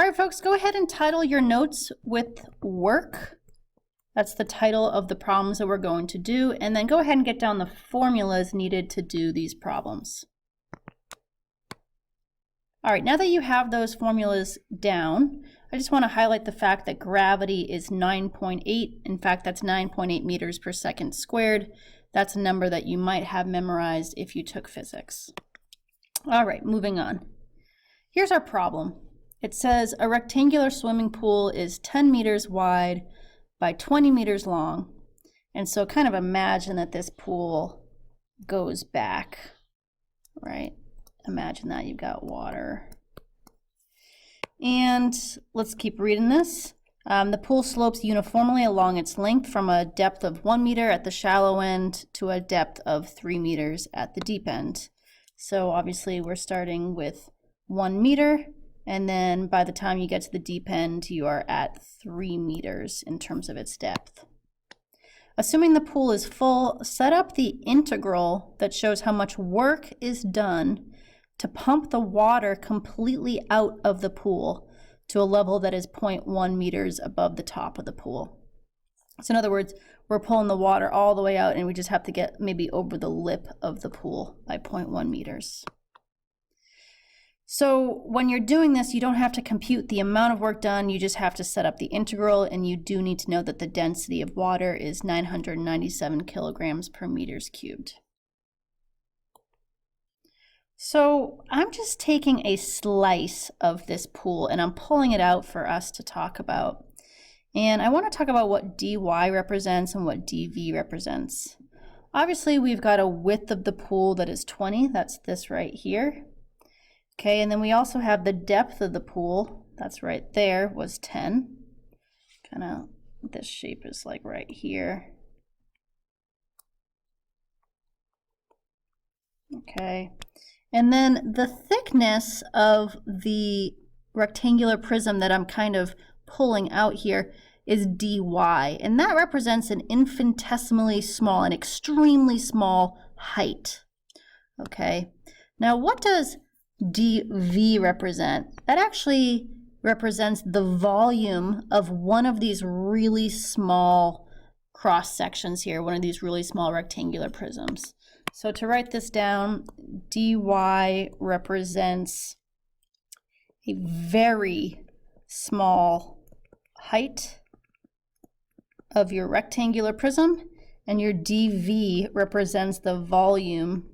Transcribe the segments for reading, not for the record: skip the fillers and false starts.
All right, folks, go ahead and title your notes with work. That's the title of the problems that we're going to do, and then go ahead and get down the formulas needed to do these problems. All right, now that you have those formulas down, I just want to highlight the fact that gravity is 9.8. In fact, that's 9.8 meters per second squared. That's a number that you might have memorized if you took physics. All right, moving on. Here's our problem. It says a rectangular swimming pool is 10 meters wide by 20 meters long. And so kind of imagine that this pool goes back, right? Imagine that you've got water. And let's keep reading this. The pool slopes uniformly along its length from a depth of 1 meter at the shallow end to a depth of 3 meters at the deep end. So obviously we're starting with 1 meter, and then by the time you get to the deep end, you are at 3 meters in terms of its depth. Assuming the pool is full, set up the integral that shows how much work is done to pump the water completely out of the pool to a level that is 0.1 meters above the top of the pool. So in other words, we're pulling the water all the way out and we just have to get maybe over the lip of the pool by 0.1 meters. So when you're doing this, you don't have to compute the amount of work done, you just have to set up the integral, and you do need to know that the density of water is 997 kilograms per meters cubed. So I'm just taking a slice of this pool and I'm pulling it out for us to talk about. And I want to talk about what dy represents and what dv represents. Obviously, we've got a width of the pool that is 20, that's this right here. Okay, and then we also have the depth of the pool, that's right there, was 10. Kind of, this shape is like right here. Okay, and then the thickness of the rectangular prism that I'm kind of pulling out here is dy, and that represents an infinitesimally small, an extremely small height. Okay, now what does dv represent? That actually represents the volume of one of these really small cross sections here, one of these really small rectangular prisms. So to write this down, dy represents a very small height of your rectangular prism, and your dv represents the volume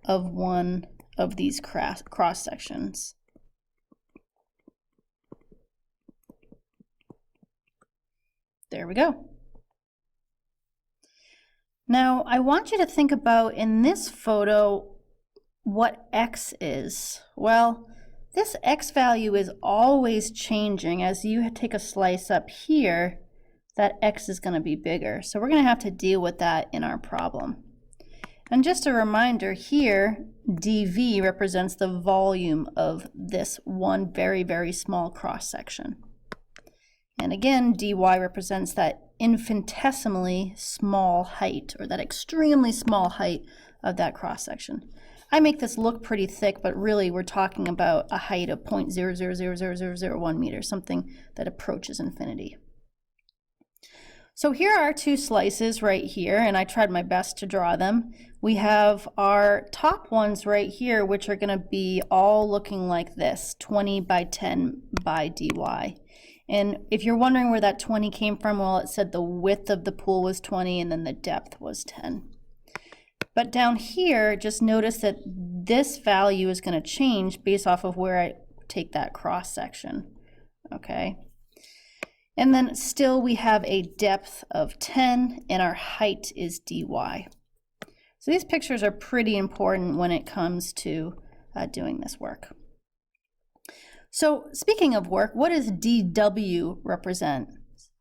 of one of these cross sections. There we go. Now I want you to think about in this photo what x is. Well, this x value is always changing. As you take a slice up here, that x is going to be bigger. So we're going to have to deal with that in our problem. And just a reminder here, dv represents the volume of this one very, very small cross section. And again, dy represents that infinitesimally small height, or that extremely small height of that cross section. I make this look pretty thick, but really we're talking about a height of 0.000001 meters, something that approaches infinity. So here are our two slices right here, and I tried my best to draw them. We have our top ones right here, which are going to be all looking like this, 20 by 10 by dy. And if you're wondering where that 20 came from, well, it said the width of the pool was 20 and then the depth was 10. But down here, just notice that this value is going to change based off of where I take that cross section, okay? And then still we have a depth of 10 and our height is dy. So these pictures are pretty important when it comes to doing this work. So speaking of work, what does dw represent?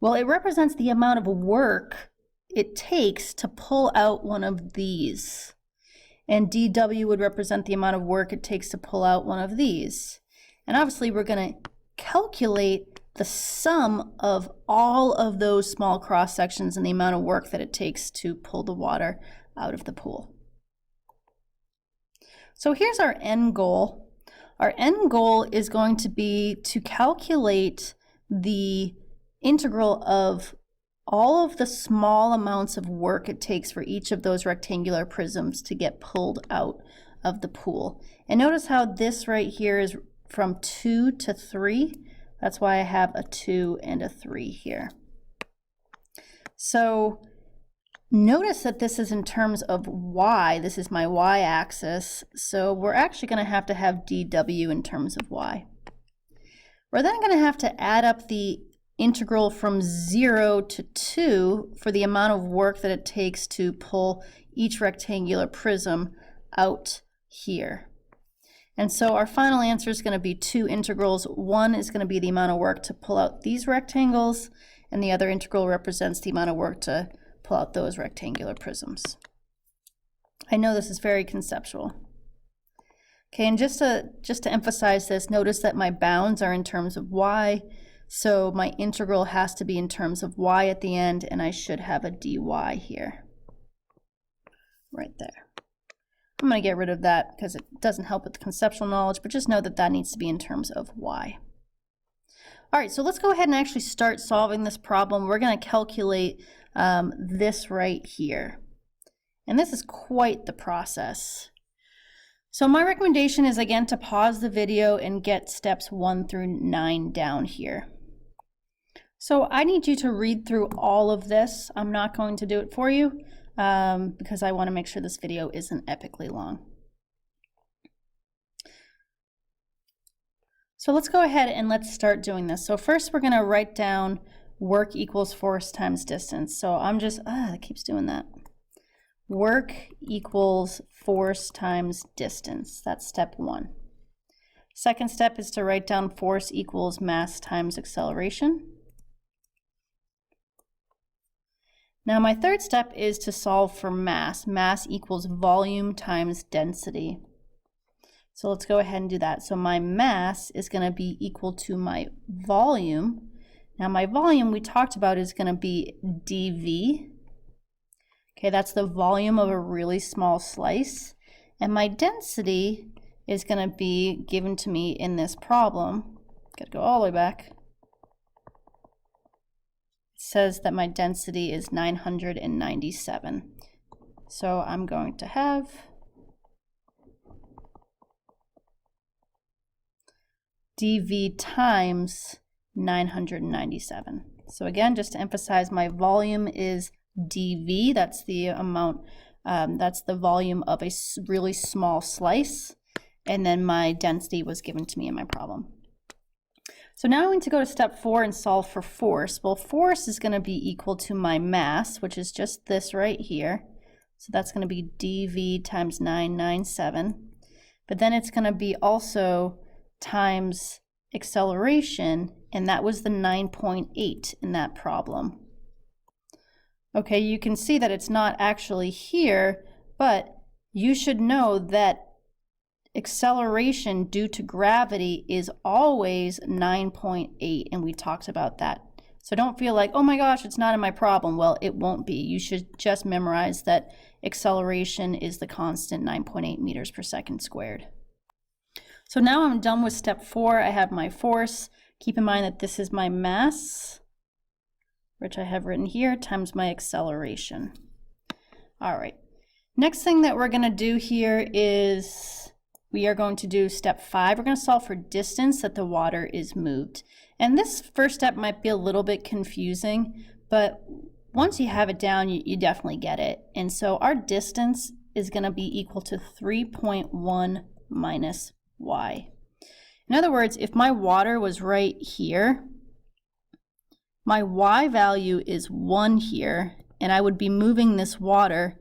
Well, it represents the amount of work it takes to pull out one of these. And dw would represent the amount of work it takes to pull out one of these. And obviously we're going to calculate the sum of all of those small cross sections and the amount of work that it takes to pull the water out of the pool. So here's our end goal. our end goal is going to be to calculate the integral of all of the small amounts of work it takes for each of those rectangular prisms to get pulled out of the pool. And notice how this right here is from 2 to 3. That's why I have a 2 and a 3 here. So notice that this is in terms of y. This is my y-axis. So we're actually going to have dw in terms of y. We're then going to have to add up the integral from 0 to 2 for the amount of work that it takes to pull each rectangular prism out here. And so our final answer is going to be 2 integrals. One is going to be the amount of work to pull out these rectangles, and the other integral represents the amount of work to pull out those rectangular prisms. I know this is very conceptual. Okay, and just to emphasize this, notice that my bounds are in terms of y, so my integral has to be in terms of y at the end, and I should have a dy here, right there. I'm going to get rid of that because it doesn't help with the conceptual knowledge, but just know that that needs to be in terms of y. All right, so let's go ahead and actually start solving this problem. We're going to calculate this right here. And this is quite the process. So my recommendation is, again, to pause the video and get steps 1 through 9 down here. So I need you to read through all of this. I'm not going to do it for you because I want to make sure this video isn't epically long. So let's go ahead and let's start doing this. So first we're going to write down work equals force times distance. So I'm just, it keeps doing that. Work equals force times distance. That's step 1. Second step is to write down force equals mass times acceleration. Now my third step is to solve for mass. Mass equals volume times density. So let's go ahead and do that. So my mass is going to be equal to my volume. Now my volume we talked about is going to be dV. Okay, that's the volume of a really small slice. And my density is going to be given to me in this problem. Got to go all the way back. It says that my density is 997. So I'm going to have dV times 997. So again, just to emphasize, my volume is dV. That's the amount, that's the volume of a really small slice. And then my density was given to me in my problem. So now I'm going to go to step 4 and solve for force. Well, force is going to be equal to my mass, which is just this right here. So that's going to be dV times 997. But then it's going to be also times acceleration, and that was the 9.8 in that problem. Okay, you can see that it's not actually here, but you should know that acceleration due to gravity is always 9.8, and we talked about that. So don't feel like, oh my gosh, it's not in my problem. Well, it won't be. You should just memorize that acceleration is the constant 9.8 meters per second squared. So now I'm done with step 4. I have my force. Keep in mind that this is my mass, which I have written here, times my acceleration. All right. Next thing that we're going to do here is we are going to do step 5. We're going to solve for distance that the water is moved. And this first step might be a little bit confusing, but once you have it down, you definitely get it. And so our distance is going to be equal to 3.1 minus y. In other words, if my water was right here, my y value is 1 here, and I would be moving this water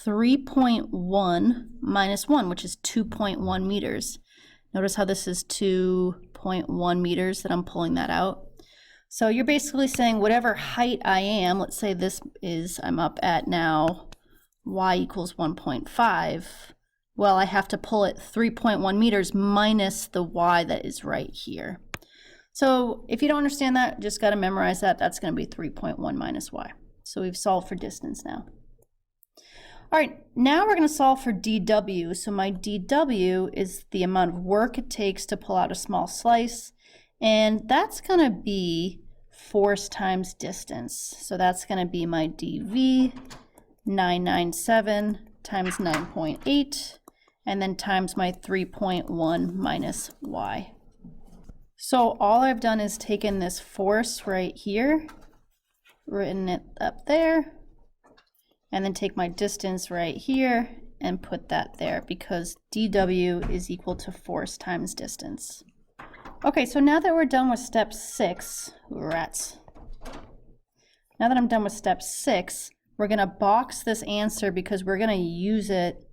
3.1 minus 1, which is 2.1 meters. Notice how this is 2.1 meters that I'm pulling that out. So you're basically saying whatever height I am, let's say this is, I'm up at now y equals 1.5, well, I have to pull it 3.1 meters minus the y that is right here. So if you don't understand that, just got to memorize that. That's going to be 3.1 minus y. So we've solved for distance now. All right, now we're going to solve for dW. So my dW is the amount of work it takes to pull out a small slice, and that's going to be force times distance. So that's going to be my dV, 997 times 9.8, and then times my 3.1 minus y. So all I've done is taken this force right here, written it up there, and then take my distance right here and put that there because dW is equal to force times distance. Okay, so now that we're done with step 6, rats. Now that I'm done with step 6, we're going to box this answer because we're going to use it.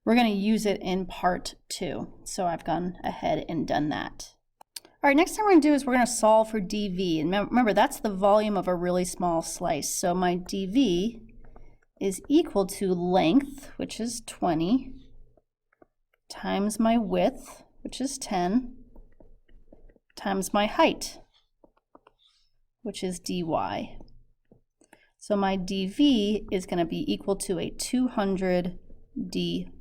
We're going to use it in part 2. So I've gone ahead and done that. All right, next thing we're going to do is we're going to solve for dV. And remember, that's the volume of a really small slice. So my dV is equal to length, which is 20, times my width, which is 10, times my height, which is dy. So my dV is going to be equal to a 200 dy.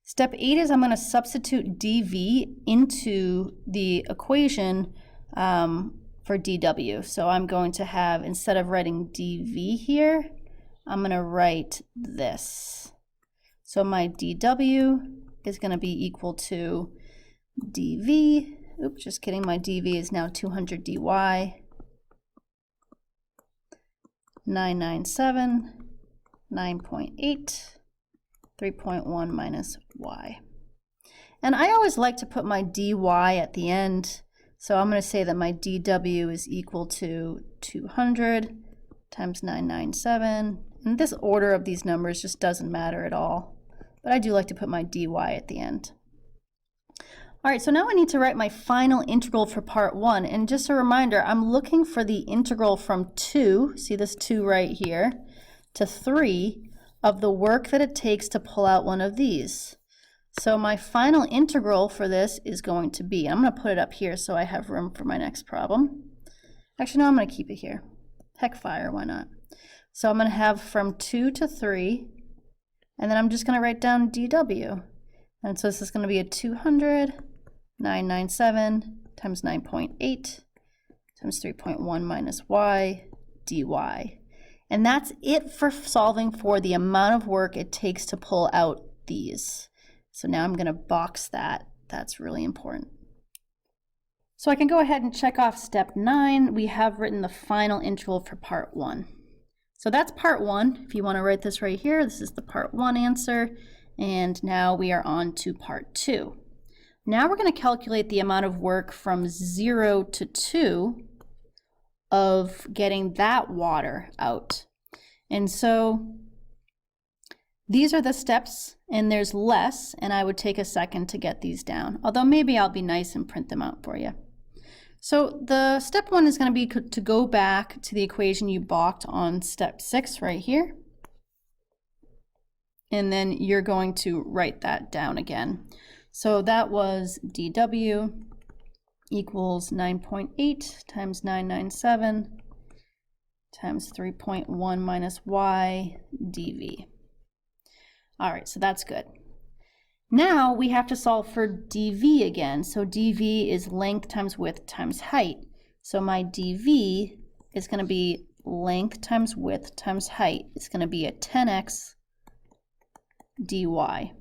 Step 8 is I'm going to substitute dV into the equation for dW. So I'm going to have, instead of writing dV here, I'm going to write this. So my dW is going to be equal to dV. Oops, just kidding. My dV is now 200 dy. 997, 9.8. 3.1 minus y. And I always like to put my dy at the end. So I'm going to say that my dW is equal to 200 times 997. And this order of these numbers just doesn't matter at all. But I do like to put my dy at the end. All right, so now I need to write my final integral for part 1. And just a reminder, I'm looking for the integral from 2, see this 2 right here, to 3, of the work that it takes to pull out one of these. So my final integral for this is going to be, I'm going to put it up here so I have room for my next problem. Actually, no, I'm going to keep it here. Heck fire, why not? So I'm going to have from 2 to 3, and then I'm just going to write down dW. And so this is going to be a 200, 997 times 9.8 times 3.1 minus y dy. And that's it for solving for the amount of work it takes to pull out these. So now I'm going to box that. That's really important. So I can go ahead and check off step 9. We have written the final integral for part 1. So that's part 1. If you want to write this right here, this is the part 1 answer. And now we are on to part 2. Now we're going to calculate the amount of work from 0 to 2 of getting that water out. And so these are the steps, and there's less, and I would take a second to get these down. Although maybe I'll be nice and print them out for you. So the step 1 is going to be to go back to the equation you balked on step 6 right here. And then you're going to write that down again. So that was dW equals 9.8 times 997 times 3.1 minus y dV. All right, so that's good. Now we have to solve for dV again. So dV is length times width times height. So my dV is going to be length times width times height. It's going to be a 10x dy.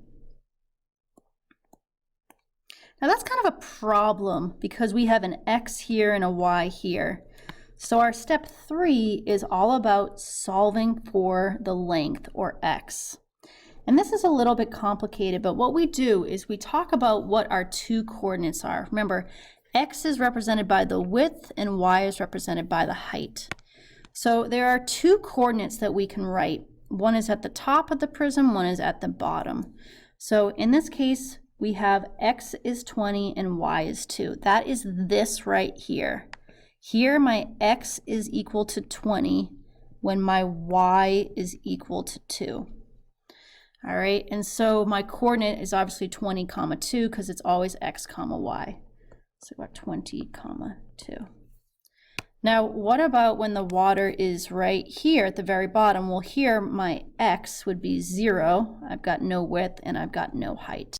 Now that's kind of a problem because we have an x here and a y here. So our step 3 is all about solving for the length, or x. And this is a little bit complicated, but what we do is we talk about what our 2 coordinates are. Remember, x is represented by the width and y is represented by the height. So there are 2 coordinates that we can write. One is at the top of the prism, one is at the bottom. So in this case, we have x is 20 and y is 2. That is this right here. Here my x is equal to 20 when my y is equal to 2. All right, and so my coordinate is obviously 20, 2 because it's always x, y. So we've got 20, 2. Now, what about when the water is right here at the very bottom? Well, here my x would be 0. I've got no width and I've got no height.